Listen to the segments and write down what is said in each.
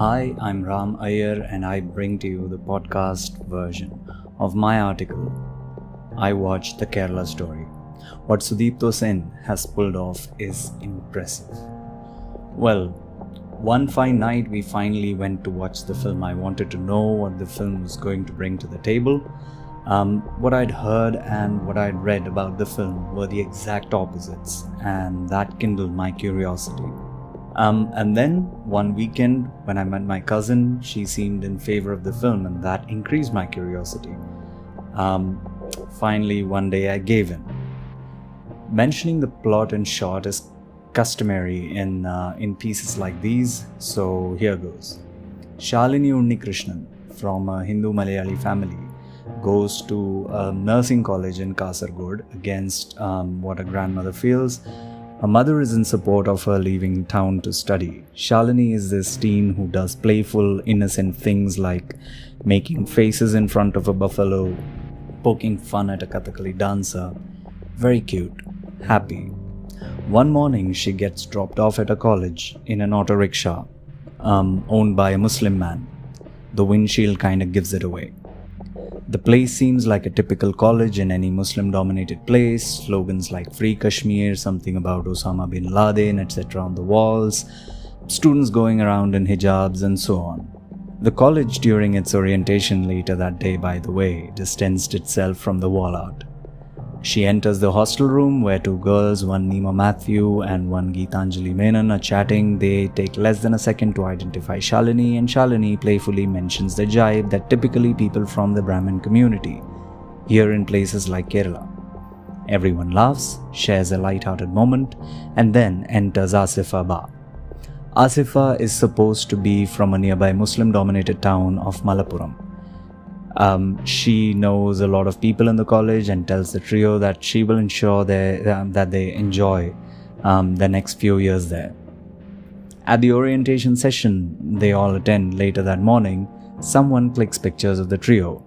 Hi, I'm Ram Iyer and I bring to you the podcast version of my article, I Watched the Kerala Story. What Sudipto Sen has pulled off is impressive. Well, one fine night we finally went to watch the film. I wanted to know what the film was going to bring to the table. What I'd heard and what I'd read about the film were the exact opposites, and that kindled my curiosity. And then one weekend when I met my cousin, she seemed in favor of the film and that increased my curiosity. Finally, one day I gave in. Mentioning the plot in short is customary in pieces like these, so here goes. Shalini Unnikrishnan from a Hindu Malayali family goes to a nursing college in Kasaragod against what her grandmother feels. Her mother is in support of her leaving town to study. Shalini is this teen who does playful, innocent things like making faces in front of a buffalo, poking fun at a Kathakali dancer. Very cute, happy. One morning she gets dropped off at a college in an auto rickshaw owned by a Muslim man. The windshield kinda gives it away. The place seems like a typical college in any Muslim-dominated place. Slogans like Free Kashmir, something about Osama bin Laden, etc. on the walls. Students going around in hijabs and so on. The college, during its orientation later that day, by the way, distanced itself from the wall art. She enters the hostel room where two girls, one Nima Matthew and one Geetanjali Menon, are chatting. They take less than a second to identify Shalini, and Shalini playfully mentions the jibe that typically people from the Brahmin community hear in places like Kerala. Everyone laughs, shares a light-hearted moment, and then enters Asifa Ba. Asifa is supposed to be from a nearby Muslim-dominated town of Malappuram. She knows a lot of people in the college and tells the trio that she will ensure that they enjoy the next few years there. At the orientation session they all attend later that morning, someone clicks pictures of the trio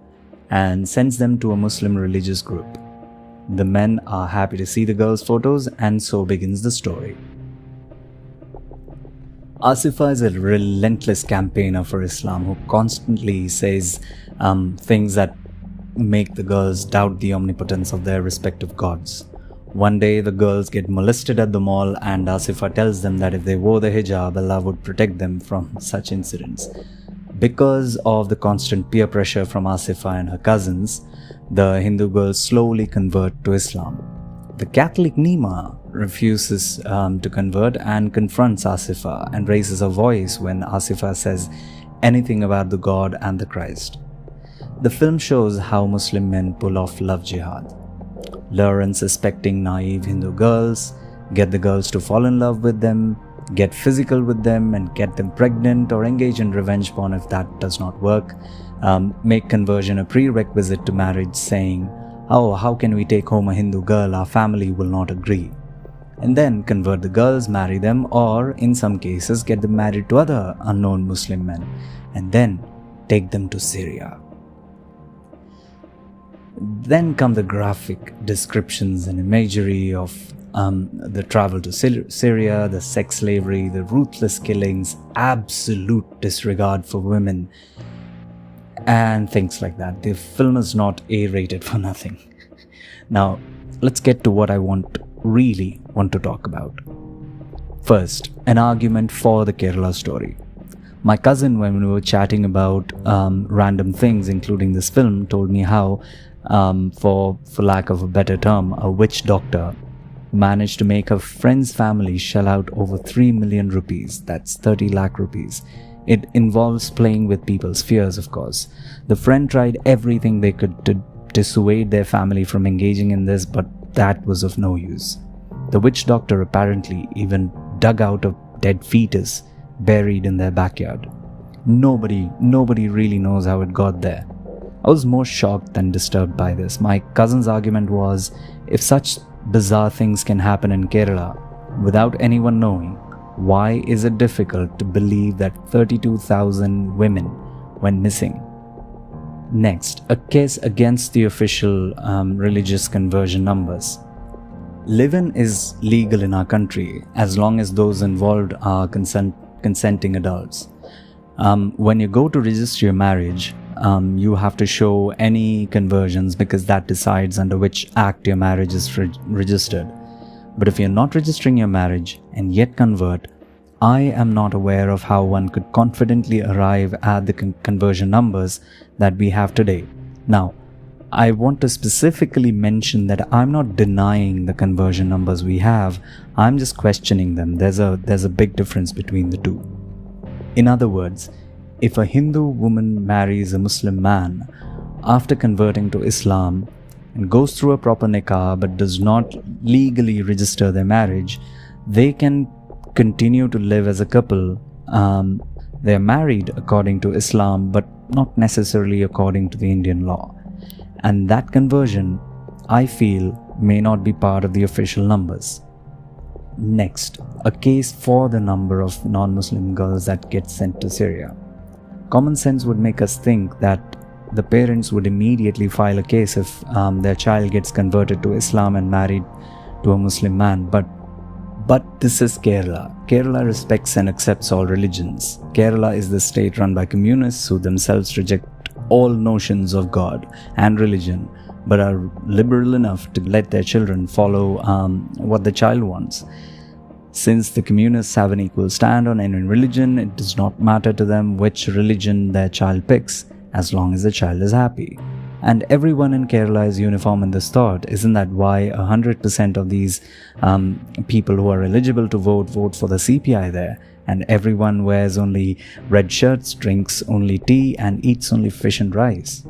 and sends them to a Muslim religious group. The men are happy to see the girls' photos, and so begins the story. Asifa is a relentless campaigner for Islam who constantly says things that make the girls doubt the omnipotence of their respective gods. One day the girls get molested at the mall, and Asifa tells them that if they wore the hijab, Allah would protect them from such incidents. Because of the constant peer pressure from Asifa and her cousins, the Hindu girls slowly convert to Islam. The Catholic Nima refuses to convert and confronts Asifa and raises her voice when Asifa says anything about the God and the Christ. The film shows how Muslim men pull off love jihad, lure unsuspecting naive Hindu girls, get the girls to fall in love with them, get physical with them and get them pregnant, or engage in revenge porn if that does not work, make conversion a prerequisite to marriage, saying, "Oh, how can we take home a Hindu girl? Our family will not agree." And then convert the girls, marry them, or in some cases get them married to other unknown Muslim men, and then take them to Syria. Then come the graphic descriptions and imagery of the travel to Syria, the sex slavery, the ruthless killings, absolute disregard for women, and things like that. The film is not A-rated for nothing. Now, let's get to what I really want to talk about. First, an argument for the Kerala story. My cousin, when we were chatting about random things, including this film, told me how, for lack of a better term, a witch doctor managed to make her friend's family shell out over 3 million rupees. That's 30 lakh rupees. It involves playing with people's fears, of course. The friend tried everything they could to dissuade their family from engaging in this, but that was of no use. The witch doctor apparently even dug out a dead fetus buried in their backyard. Nobody really knows how it got there. I was more shocked than disturbed by this. My cousin's argument was, if such bizarre things can happen in Kerala without anyone knowing, why is it difficult to believe that 32,000 women went missing? Next, a case against the official religious conversion numbers. Live-in is legal in our country as long as those involved are consenting adults. When you go to register your marriage, you have to show any conversions because that decides under which act your marriage is registered. But if you're not registering your marriage and yet convert, I am not aware of how one could confidently arrive at the conversion numbers that we have today. Now, I want to specifically mention that I'm not denying the conversion numbers we have, I'm just questioning them. There's a big difference between the two. In other words, if a Hindu woman marries a Muslim man after converting to Islam and goes through a proper nikah but does not legally register their marriage, they can continue to live as a couple. They're married according to Islam but not necessarily according to the Indian law. And that conversion, I feel, may not be part of the official numbers. Next, a case for the number of non-Muslim girls that get sent to Syria. Common sense would make us think that the parents would immediately file a case if their child gets converted to Islam and married to a Muslim man. But this is Kerala. Kerala respects and accepts all religions. Kerala is the state run by communists who themselves reject all notions of God and religion, but are liberal enough to let their children follow what the child wants. Since the communists have an equal stand on any religion, it does not matter to them which religion their child picks, as long as the child is happy. And everyone in Kerala is uniform in this thought. Isn't that why 100% of these people who are eligible to vote for the CPI there? And everyone wears only red shirts, drinks only tea, and eats only fish and rice.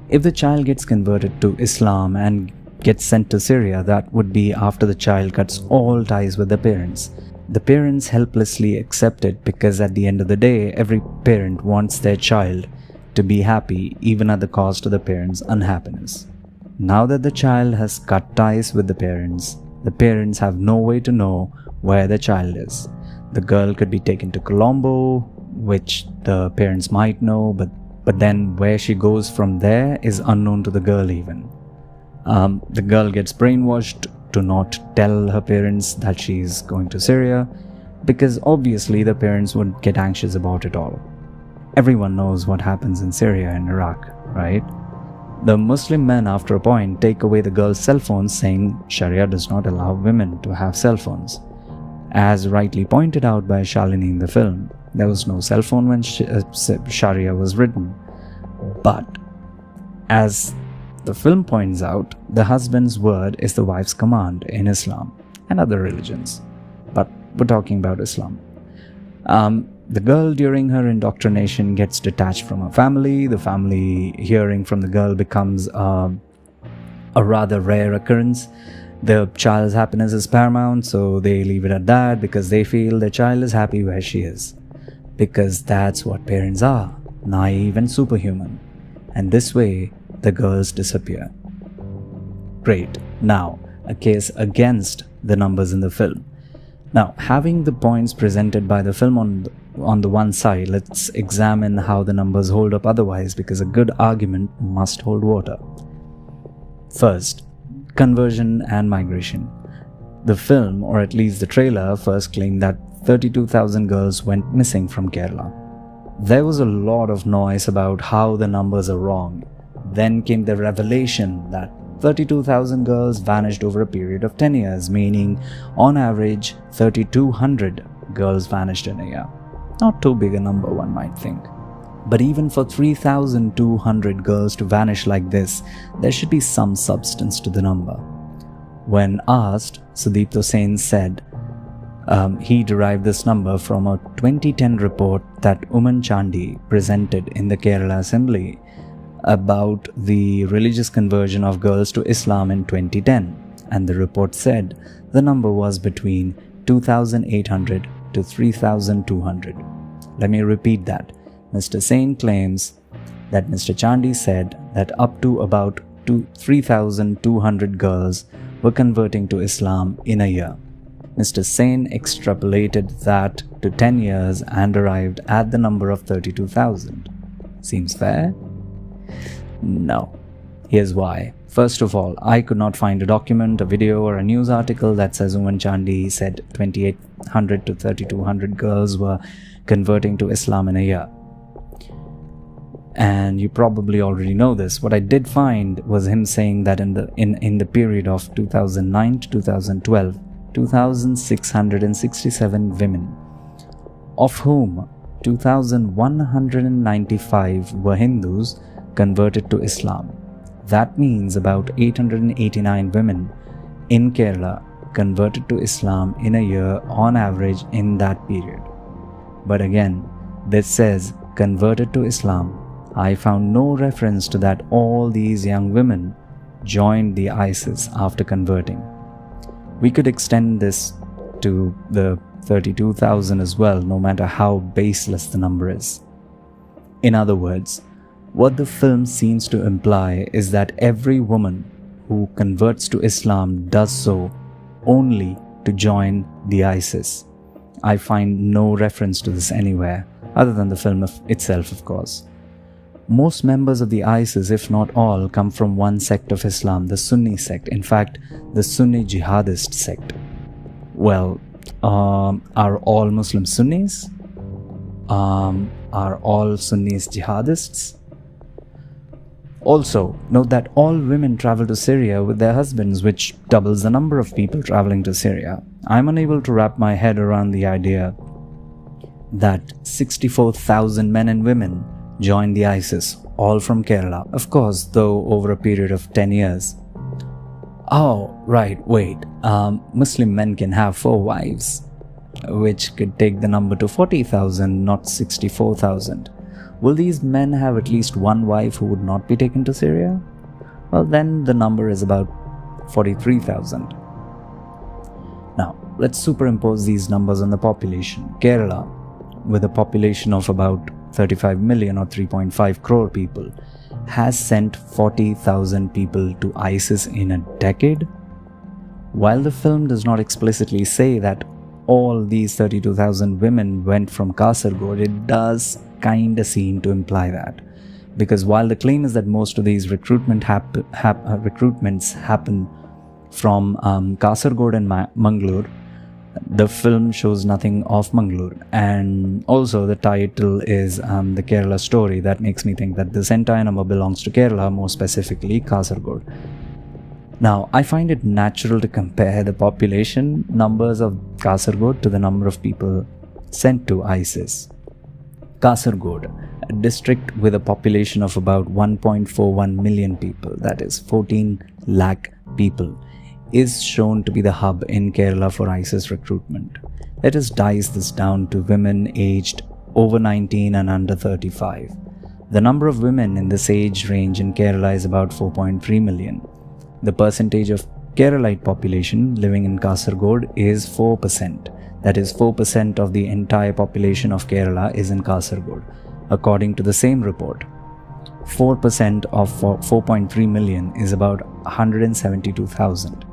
If the child gets converted to Islam and gets sent to Syria, that would be after the child cuts all ties with the parents. The parents helplessly accept it because at the end of the day, every parent wants their child to be happy, even at the cost of the parents' unhappiness. Now that the child has cut ties with the parents have no way to know where the child is. The girl could be taken to Colombo, which the parents might know, but then where she goes from there is unknown to the girl even. The girl gets brainwashed to not tell her parents that she's going to Syria, because obviously the parents would get anxious about it all. Everyone knows what happens in Syria and Iraq, right? The Muslim men, after a point, take away the girl's cell phones, saying Sharia does not allow women to have cell phones. As rightly pointed out by Shalini in the film, there was no cell phone when Sharia was written. But, as the film points out, the husband's word is the wife's command in Islam and other religions. But we're talking about Islam. The girl, during her indoctrination, gets detached from her family. The family hearing from the girl becomes a rather rare occurrence. The child's happiness is paramount, so they leave it at that because they feel their child is happy where she is. Because that's what parents are, naive and superhuman. And this way, the girls disappear. Great. Now, a case against the numbers in the film. Now, having the points presented by the film on the one side, let's examine how the numbers hold up otherwise, because a good argument must hold water. First, conversion and migration. The film, or at least the trailer, first claimed that 32,000 girls went missing from Kerala. There was a lot of noise about how the numbers are wrong. Then came the revelation that 32,000 girls vanished over a period of 10 years, meaning on average 3,200 girls vanished in a year. Not too big a number, one might think. But even for 3,200 girls to vanish like this, there should be some substance to the number. When asked, Sudipto Sen said he derived this number from a 2010 report that Uman Chandi presented in the Kerala Assembly about the religious conversion of girls to Islam in 2010, and the report said the number was between 2,800 to 3,200. Let me repeat that. Mr. Sen claims that Mr. Chandi said that up to about 3,200 girls were converting to Islam in a year. Mr. Sen extrapolated that to 10 years and arrived at the number of 32,000. Seems fair? No. Here's why. First of all, I could not find a document, a video, or a news article that says Uman Chandi said 2,800 to 3,200 girls were converting to Islam in a year. And you probably already know this. What I did find was him saying that in the period of 2009 to 2012, 2,667 women, of whom 2,195 were Hindus, converted to Islam. That means about 889 women in Kerala converted to Islam in a year on average in that period. But again, this says converted to Islam. I found no reference to that all these young women joined the ISIS after converting. We could extend this to the 32,000 as well, no matter how baseless the number is. In other words, what the film seems to imply is that every woman who converts to Islam does so only to join the ISIS. I find no reference to this anywhere, other than the film itself, of course. Most members of the ISIS, if not all, come from one sect of Islam, the Sunni sect. In fact, the Sunni jihadist sect. Well, are all Muslims Sunnis? Are all Sunnis jihadists? Also, note that all women travel to Syria with their husbands, which doubles the number of people traveling to Syria. I'm unable to wrap my head around the idea that 64,000 men and women joined the ISIS, all from Kerala. Of course, though over a period of 10 years. Oh, right, wait. Muslim men can have 4 wives, which could take the number to 40,000, not 64,000. Will these men have at least one wife who would not be taken to Syria? Well, then the number is about 43,000. Now, let's superimpose these numbers on the population. Kerala, with a population of about 35 million or 3.5 crore people, has sent 40,000 people to ISIS in a decade. While the film does not explicitly say that all these 32,000 women went from Kasargod, it does kinda seem to imply that. Because while the claim is that most of these recruitments happen from Kasargod and Mangalore, the film shows nothing of Mangalore. And also the title is the Kerala story. That makes me think that this entire number belongs to Kerala, more specifically Kasargod. Now, I find it natural to compare the population numbers of Kasargod to the number of people sent to ISIS. Kasargod, a district with a population of about 1.41 million people, that is 14 lakh people, is shown to be the hub in Kerala for ISIS recruitment. Let us dice this down to women aged over 19 and under 35. The number of women in this age range in Kerala is about 4.3 million. The percentage of Keralite population living in Kasargod is 4%. That is, 4% of the entire population of Kerala is in Kasargod, according to the same report. 4% of 4.3 million is about 172,000.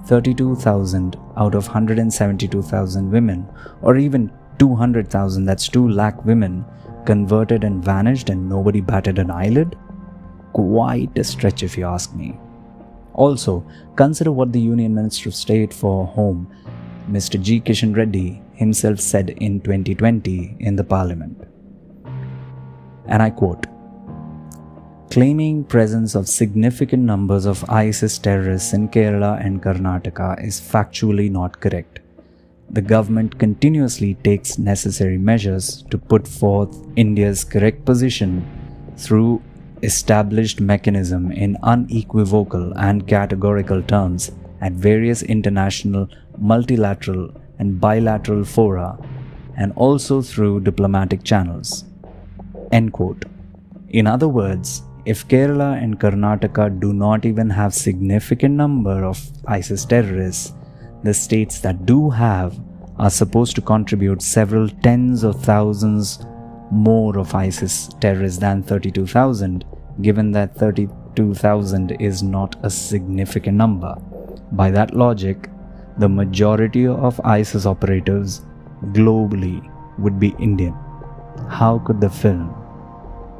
32,000 out of 172,000 women, or even 200,000, that's 2 lakh women, converted and vanished and nobody batted an eyelid? Quite a stretch if you ask me. Also, consider what the Union Minister of State for Home, Mr. G. Kishan Reddy, himself said in 2020 in the Parliament. And I quote, "Claiming presence of significant numbers of ISIS terrorists in Kerala and Karnataka is factually not correct. The government continuously takes necessary measures to put forth India's correct position through established mechanism in unequivocal and categorical terms at various international, multilateral and bilateral fora, and also through diplomatic channels." End quote. In other words, if Kerala and Karnataka do not even have significant number of ISIS terrorists, the states that do have are supposed to contribute several tens of thousands more of ISIS terrorists than 32,000, given that 32,000 is not a significant number. By that logic, the majority of ISIS operatives globally would be Indian. How could the film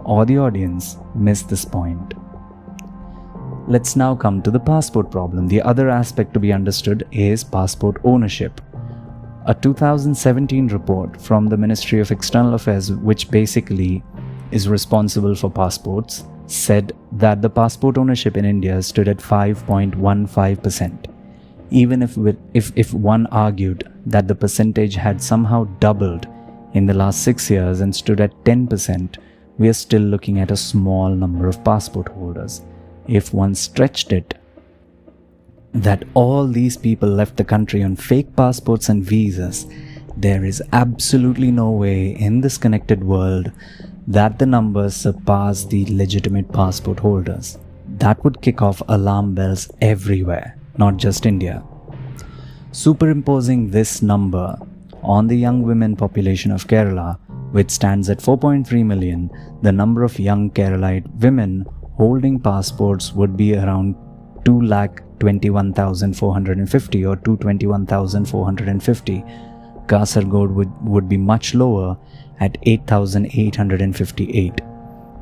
or the audience miss this point? Let's now come to the passport problem. The other aspect to be understood is passport ownership. A 2017 report from the Ministry of External Affairs, which basically is responsible for passports, said that the passport ownership in India stood at 5.15%. Even if one argued that the percentage had somehow doubled in the last 6 years and stood at 10%, we are still looking at a small number of passport holders. If one stretched it, that all these people left the country on fake passports and visas, there is absolutely no way in this connected world that the numbers surpass the legitimate passport holders. That would kick off alarm bells everywhere, not just India. Superimposing this number on the young women population of Kerala, which stands at 4.3 million, the number of young Keralite women holding passports would be around 2,21,450 or 221,450. Kasargod would be much lower at 8,858.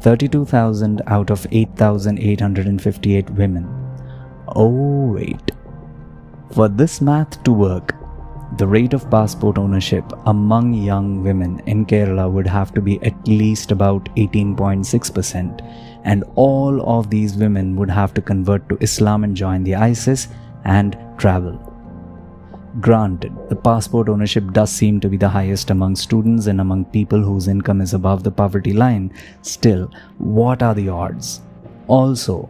32,000 out of 8,858 women. Oh wait. For this math to work, the rate of passport ownership among young women in Kerala would have to be at least about 18.6%, and all of these women would have to convert to Islam and join the ISIS and travel. Granted, the passport ownership does seem to be the highest among students and among people whose income is above the poverty line. Still, what are the odds? Also,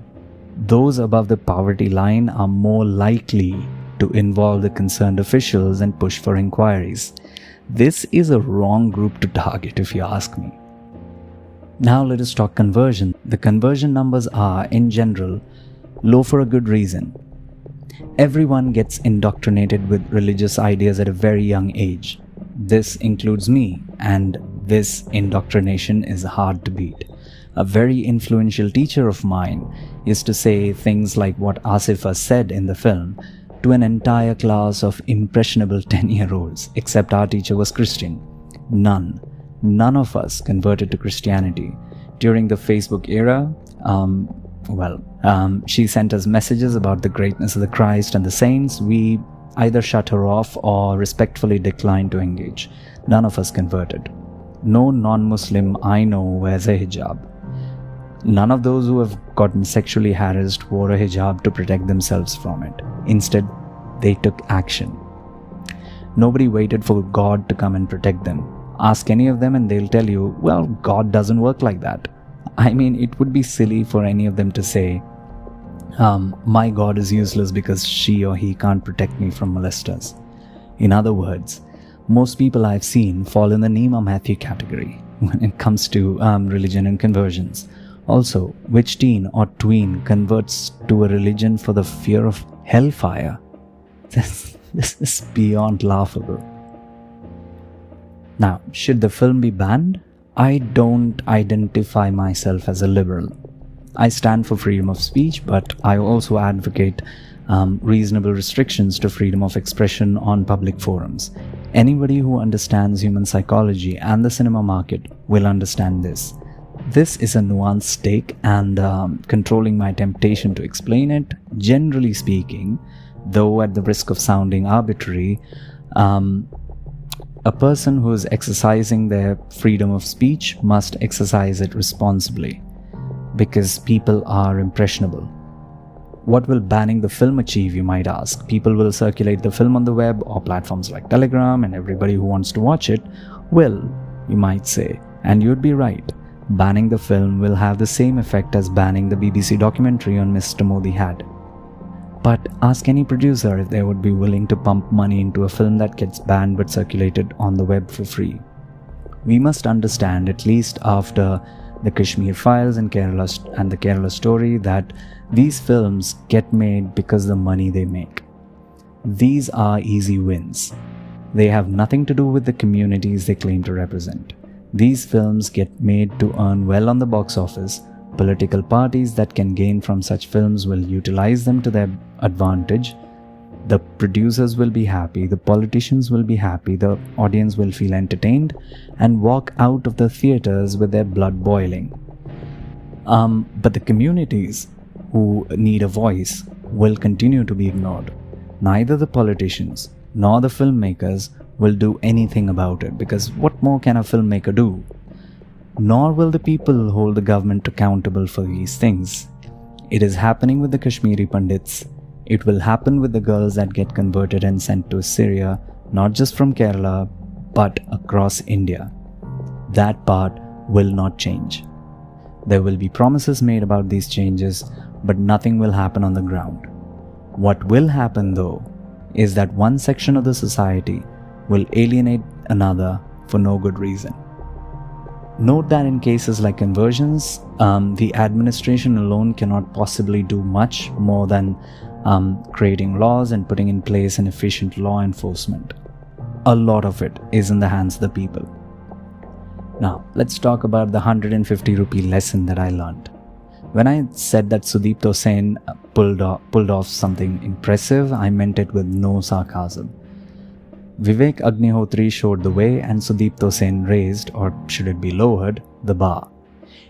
those above the poverty line are more likely to involve the concerned officials and push for inquiries. This is a wrong group to target, if you ask me. Now let us talk conversion. The conversion numbers are, in general, low for a good reason. Everyone gets indoctrinated with religious ideas at a very young age. This includes me, and this indoctrination is hard to beat. A very influential teacher of mine used to say things like what Asifa said in the film to an entire class of impressionable 10-year-olds, except our teacher was Christian. None of us converted to Christianity. During the Facebook era, she sent us messages about the greatness of the Christ and the saints. We either shut her off or respectfully declined to engage. None of us converted. No non-Muslim I know wears a hijab. None of those who have gotten sexually harassed wore a hijab to protect themselves from it. Instead, they took action. Nobody waited for God to come and protect them. Ask any of them and they'll tell you, well, God doesn't work like that. I mean, it would be silly for any of them to say, my God is useless because she or he can't protect me from molesters. In other words, most people I've seen fall in the Nima Matthew category when it comes to religion and conversions. Also, which teen or tween converts to a religion for the fear of hellfire? This is beyond laughable. Now, should the film be banned? I don't identify myself as a liberal. I stand for freedom of speech, but I also advocate reasonable restrictions to freedom of expression on public forums. Anybody who understands human psychology and the cinema market will understand this. This is a nuanced take, and controlling my temptation to explain it, generally speaking, though at the risk of sounding arbitrary, a person who is exercising their freedom of speech must exercise it responsibly, because people are impressionable. What will banning the film achieve, you might ask? People will circulate the film on the web or platforms like Telegram, and everybody who wants to watch it will, you might say. And you'd be right. Banning the film will have the same effect as banning the BBC documentary on Mr. Modi had. But ask any producer if they would be willing to pump money into a film that gets banned but circulated on the web for free. We must understand, at least after the Kashmir Files and the Kerala Story, that these films get made because of the money they make. These are easy wins. They have nothing to do with the communities they claim to represent. These films get made to earn well on the box office. Political parties that can gain from such films will utilize them to their advantage. The producers will be happy, the politicians will be happy, the audience will feel entertained and walk out of the theaters with their blood boiling. But the communities who need a voice will continue to be ignored. Neither the politicians nor the filmmakers will do anything about it, because what more can a filmmaker do? Nor will the people hold the government accountable for these things. It is happening with the Kashmiri Pandits. It will happen with the girls that get converted and sent to Syria, not just from Kerala, but across India. That part will not change. There will be promises made about these changes, but nothing will happen on the ground. What will happen though is that one section of the society will alienate another for no good reason. Note that in cases like conversions, the administration alone cannot possibly do much more than creating laws and putting in place an efficient law enforcement. A lot of it is in the hands of the people. Now, let's talk about the 150 rupee lesson that I learned. When I said that Sudipto Sen pulled off something impressive, I meant it with no sarcasm. Vivek Agnihotri showed the way and Sudipto Sen raised, or should it be lowered, the bar.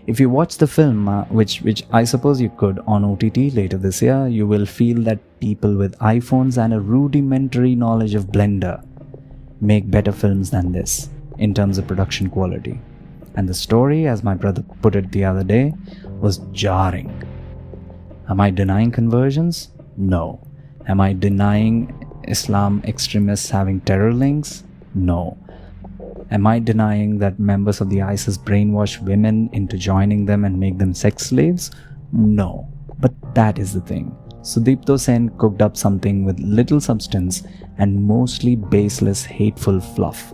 If you watch the film, which I suppose you could on OTT later this year, you will feel that people with iPhones and a rudimentary knowledge of Blender make better films than this in terms of production quality. And the story, as my brother put it the other day, was jarring. Am I denying conversions? No. Am I denying Islam extremists having terror links? No. Am I denying that members of the ISIS brainwash women into joining them and make them sex slaves? No. But that is the thing. Sudipto Sen cooked up something with little substance and mostly baseless, hateful fluff.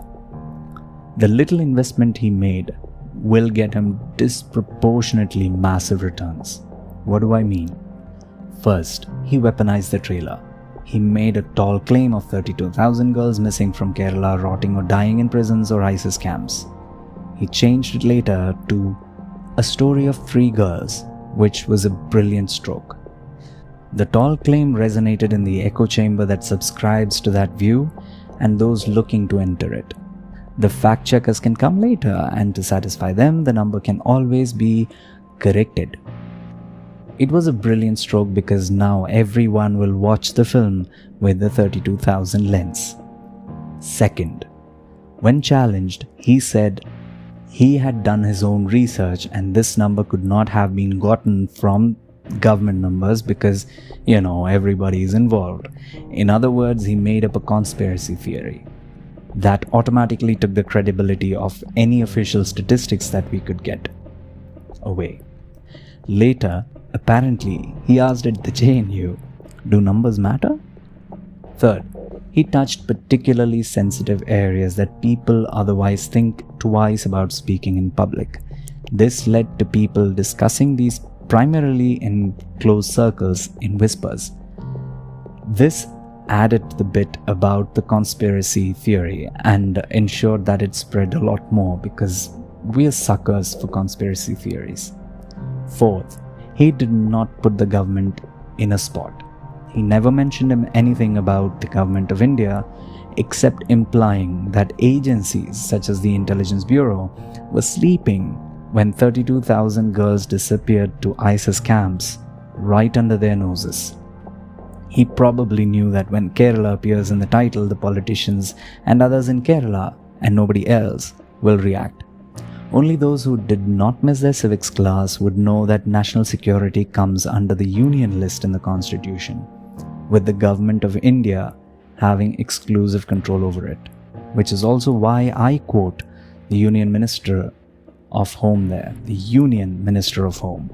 The little investment he made will get him disproportionately massive returns. What do I mean? First, he weaponized the trailer. He made a tall claim of 32,000 girls missing from Kerala, rotting or dying in prisons or ISIS camps. He changed it later to a story of 3 girls, which was a brilliant stroke. The tall claim resonated in the echo chamber that subscribes to that view and those looking to enter it. The fact checkers can come later, and to satisfy them, the number can always be corrected. It was a brilliant stroke because now everyone will watch the film with the 32,000 lens. Second, when challenged, he said he had done his own research and this number could not have been gotten from government numbers because, everybody is involved. In other words, he made up a conspiracy theory. That automatically took the credibility of any official statistics that we could get away. Later, apparently, he asked at the JNU, do numbers matter? Third, he touched particularly sensitive areas that people otherwise think twice about speaking in public. This led to people discussing these primarily in closed circles in whispers. This added to the bit about the conspiracy theory and ensured that it spread a lot more because we are suckers for conspiracy theories. Fourth, he did not put the government in a spot. He never mentioned anything about the government of India except implying that agencies such as the Intelligence Bureau were sleeping when 32,000 girls disappeared to ISIS camps right under their noses. He probably knew that when Kerala appears in the title, the politicians and others in Kerala and nobody else will react. Only those who did not miss their civics class would know that national security comes under the union list in the constitution, with the government of India having exclusive control over it, which is also why I quote the Union Minister of Home there, the Union Minister of Home.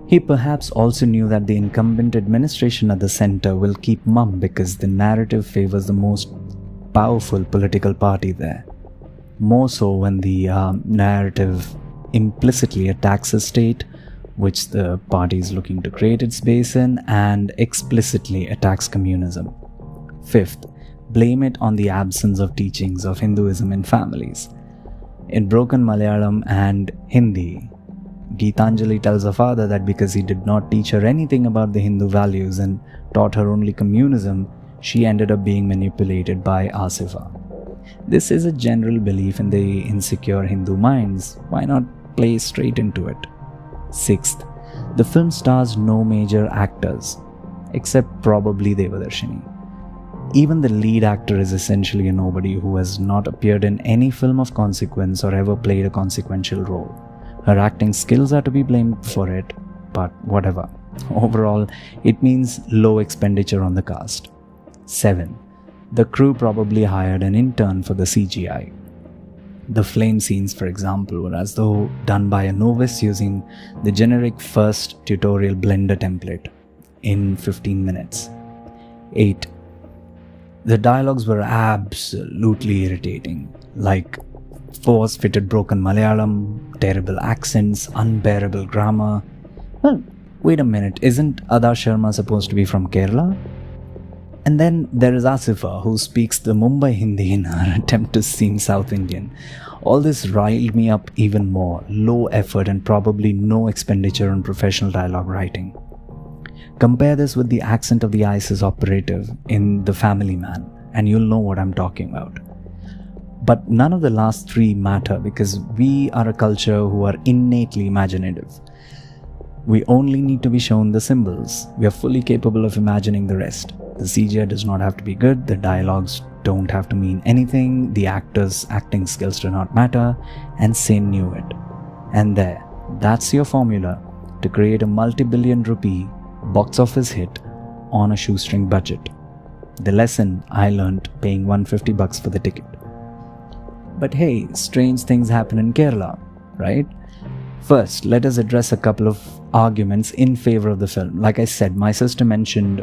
He perhaps also knew that the incumbent administration at the center will keep mum because the narrative favors the most powerful political party there. More so when the narrative implicitly attacks a state, which the party is looking to create its base in, and explicitly attacks communism. Fifth, blame it on the absence of teachings of Hinduism in families. In broken Malayalam and Hindi, Geetanjali tells her father that because he did not teach her anything about the Hindu values and taught her only communism, she ended up being manipulated by Asifa. This is a general belief in the insecure Hindu minds. Why not play straight into it? Sixth, the film stars no major actors, except probably Devadarshini. Even the lead actor is essentially a nobody who has not appeared in any film of consequence or ever played a consequential role. Her acting skills are to be blamed for it, but whatever. Overall, it means low expenditure on the cast. 7. The crew probably hired an intern for the CGI. The flame scenes, for example, were as though done by a novice using the generic first tutorial Blender template in 15 minutes. 8. The dialogues were absolutely irritating, like force-fitted broken Malayalam, terrible accents, unbearable grammar. Well, wait a minute, isn't Ada Sharma supposed to be from Kerala? And then there is Asifa, who speaks the Mumbai Hindi in her attempt to seem South Indian. All this riled me up even more. Low effort and probably no expenditure on professional dialogue writing. Compare this with the accent of the ISIS operative in The Family Man, and you'll know what I'm talking about. But none of the last three matter because we are a culture who are innately imaginative. We only need to be shown the symbols. We are fully capable of imagining the rest. The CGI does not have to be good, the dialogues don't have to mean anything, the actors' acting skills do not matter, and Sen knew it. And that's your formula to create a multi-billion rupee box office hit on a shoestring budget. The lesson I learned paying $150 for the ticket. But hey, strange things happen in Kerala, right? First, let us address a couple of arguments in favor of the film. Like I said, my sister mentioned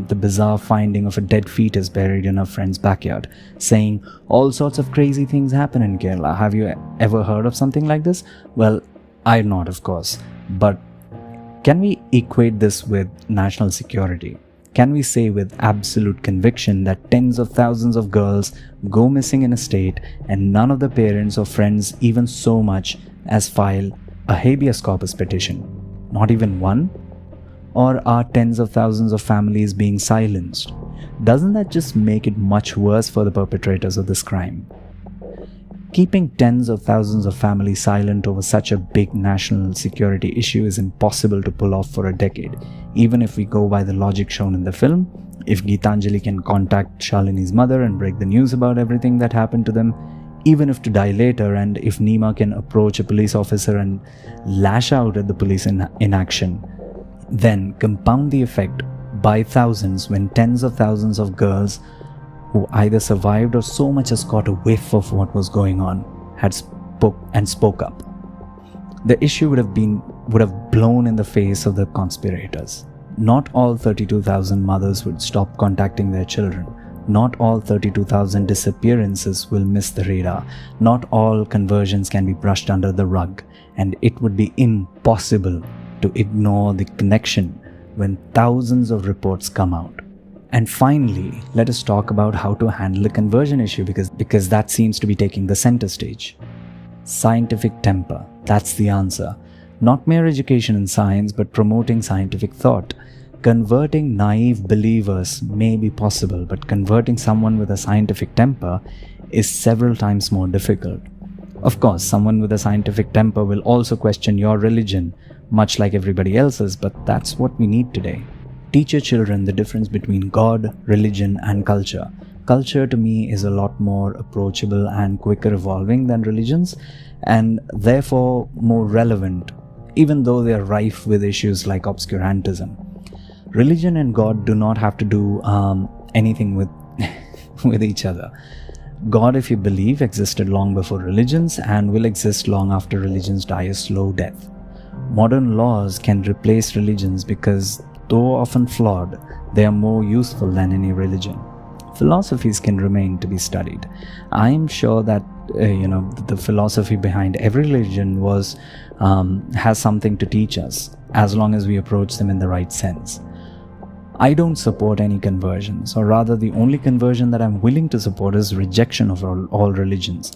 the bizarre finding of a dead fetus buried in her friend's backyard, saying all sorts of crazy things happen in Kerala. Have you ever heard of something like this? Well, I've not, of course. But can we equate this with national security? Can we say with absolute conviction that tens of thousands of girls go missing in a state and none of the parents or friends even so much as file a habeas corpus petition? Not even one? Or are tens of thousands of families being silenced? Doesn't that just make it much worse for the perpetrators of this crime? Keeping tens of thousands of families silent over such a big national security issue is impossible to pull off for a decade. Even if we go by the logic shown in the film, if Geetanjali can contact Shalini's mother and break the news about everything that happened to them, even if to die later, and if Nima can approach a police officer and lash out at the police in action, then compound the effect by thousands when tens of thousands of girls who either survived or so much as caught a whiff of what was going on had spoke up. The issue would have blown in the face of the conspirators. Not all 32,000 mothers would stop contacting their children. Not all 32,000 disappearances will miss the radar. Not all conversions can be brushed under the rug. And it would be impossible to ignore the connection when thousands of reports come out. And finally, let us talk about how to handle the conversion issue because that seems to be taking the center stage. Scientific temper, that's the answer. Not mere education in science, but promoting scientific thought. Converting naive believers may be possible, but converting someone with a scientific temper is several times more difficult. Of course, someone with a scientific temper will also question your religion, much like everybody else's, but that's what we need today. Teach your children the difference between God, religion, and culture. Culture to me is a lot more approachable and quicker evolving than religions, and therefore more relevant, even though they are rife with issues like obscurantism. Religion and God do not have to do anything with each other. God, if you believe, existed long before religions and will exist long after religions die a slow death. Modern laws can replace religions because, though often flawed, they are more useful than any religion. Philosophies can remain to be studied. I am sure that the philosophy behind every religion has something to teach us, as long as we approach them in the right sense. I don't support any conversions, or rather the only conversion that I'm willing to support is rejection of all religions.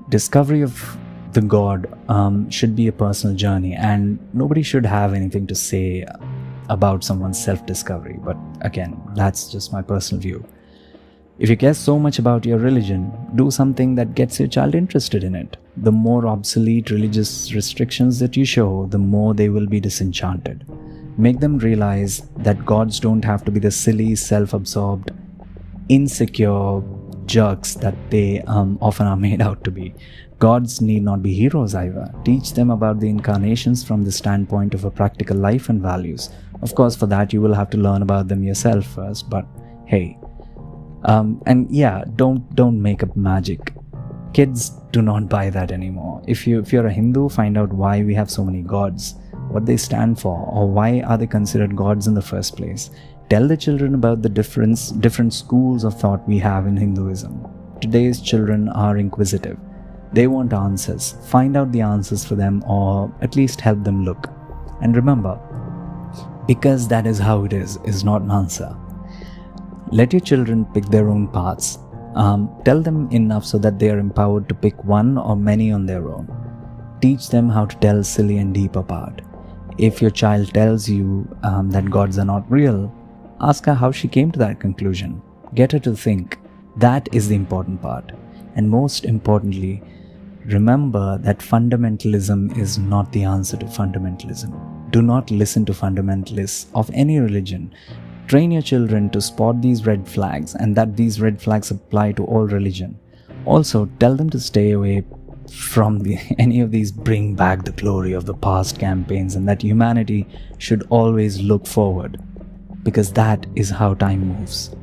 Discovery of the God should be a personal journey, and nobody should have anything to say about someone's self-discovery. But again, that's just my personal view. If you care so much about your religion, do something that gets your child interested in it. The more obsolete religious restrictions that you show, the more they will be disenchanted. Make them realize that gods don't have to be the silly, self-absorbed, insecure jerks that they often are made out to be. Gods need not be heroes either. Teach them about the incarnations from the standpoint of a practical life and values. Of course, for that you will have to learn about them yourself first, but hey. And yeah, don't make up magic. Kids do not buy that anymore. If you're a Hindu, find out why we have so many gods, what they stand for, or why are they considered gods in the first place. Tell the children about the different schools of thought we have in Hinduism. Today's children are inquisitive. They want answers. Find out the answers for them, or at least help them look. And remember, because that is how it is not an answer. Let your children pick their own paths. Tell them enough so that they are empowered to pick one or many on their own. Teach them how to tell silly and deep apart. If your child tells you that gods are not real, ask her how she came to that conclusion. Get her to think. That is the important part. And most importantly, remember that fundamentalism is not the answer to fundamentalism. Do not listen to fundamentalists of any religion. Train your children to spot these red flags, and that these red flags apply to all religion. Also, tell them to stay away from any of these bring back the glory of the past campaigns, and that humanity should always look forward, because that is how time moves.